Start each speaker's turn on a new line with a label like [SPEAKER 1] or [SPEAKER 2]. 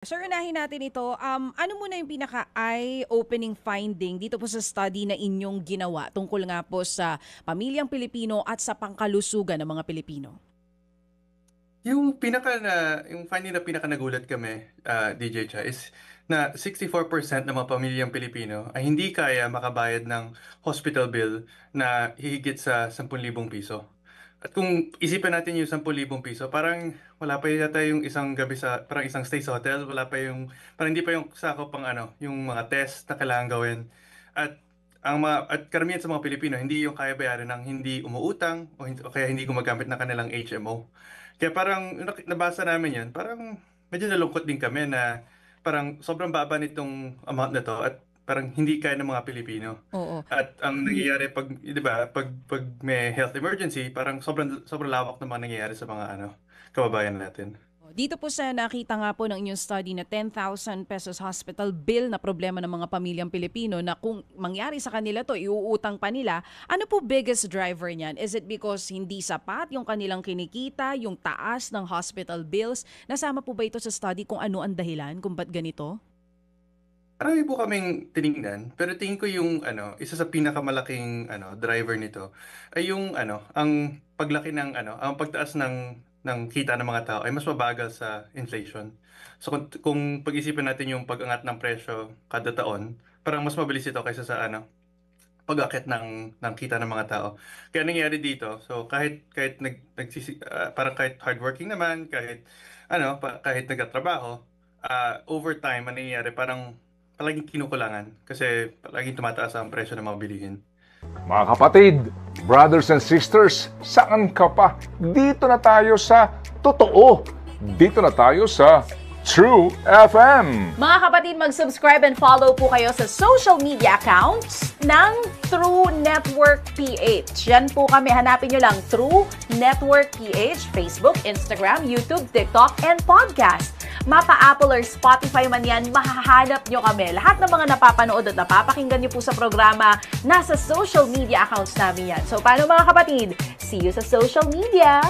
[SPEAKER 1] Sir, unahin natin ito. Ano muna yung pinaka-eye-opening finding dito po sa study na inyong ginawa tungkol nga po sa pamilyang Pilipino at sa pangkalusugan ng mga Pilipino?
[SPEAKER 2] Yung finding na pinaka nagulat kami, DJ Cha, is na 64% ng mga pamilyang Pilipino ay hindi kaya makabayad ng hospital bill na hihigit sa 10,000 piso. At kung isipin natin yung 10,000 piso, parang wala pa yata yung isang gabi parang isang stay sa hotel, parang hindi pa yung sakop pang yung mga test na kailangan gawin. At at karamihan sa mga Pilipino, hindi yung kaya bayaran ng hindi umuutang o kaya hindi gumagamit ng kanilang HMO. Kaya parang nabasa namin yun, parang medyo nalungkot din kami na parang sobrang baba nitong amount na to at parang hindi kaya ng mga Pilipino.
[SPEAKER 1] Oo.
[SPEAKER 2] At ang nangyayari pag, 'di ba, pag may health emergency, parang sobrang sobrang lawak ng mga nangyayari sa mga kababayan natin.
[SPEAKER 1] Dito po sa nakita nga po ng inyong study na 10,000 pesos hospital bill na problema ng mga pamilyang Pilipino na kung mangyari sa kanila to, iuutang pa nila, ano po biggest driver niyan? Is it because hindi sapat yung kanilang kinikita, yung taas ng hospital bills? Nasama po ba ito sa study kung ano ang dahilan kung ba't ganito?
[SPEAKER 2] Marami po kaming tiningnan, pero tingin ko yung isa sa pinakamalaking driver nito ay yung ang paglaki ang pagtaas ng kita ng mga tao ay mas mabagal sa inflation. So kung pag-isipan natin yung pag-angat ng presyo kada taon, parang mas mabilis ito kaysa sa pag-akit ng kita ng mga tao. Kaya nangyari dito, so kahit parang kahit hardworking naman, kahit nagtatrabaho, over time ang nangyayari parang palaging kinukulangan kasi palaging tumataas ang presyo ng mga bilihin.
[SPEAKER 3] Mga kapatid, brothers and sisters, saan ka pa? Dito na tayo sa totoo. Dito na tayo sa True FM.
[SPEAKER 4] Mga kapatid, mag-subscribe and follow po kayo sa social media accounts ng True Network PH. Yan po kami. Hanapin nyo lang True Network PH, Facebook, Instagram, YouTube, TikTok, and podcast. Mapa Apple or Spotify man yan, mahahanap nyo kami. Lahat ng mga napapanood at napapakinggan nyo po sa programa, nasa social media accounts namin yan. So, paano mga kapatid? See you sa social media!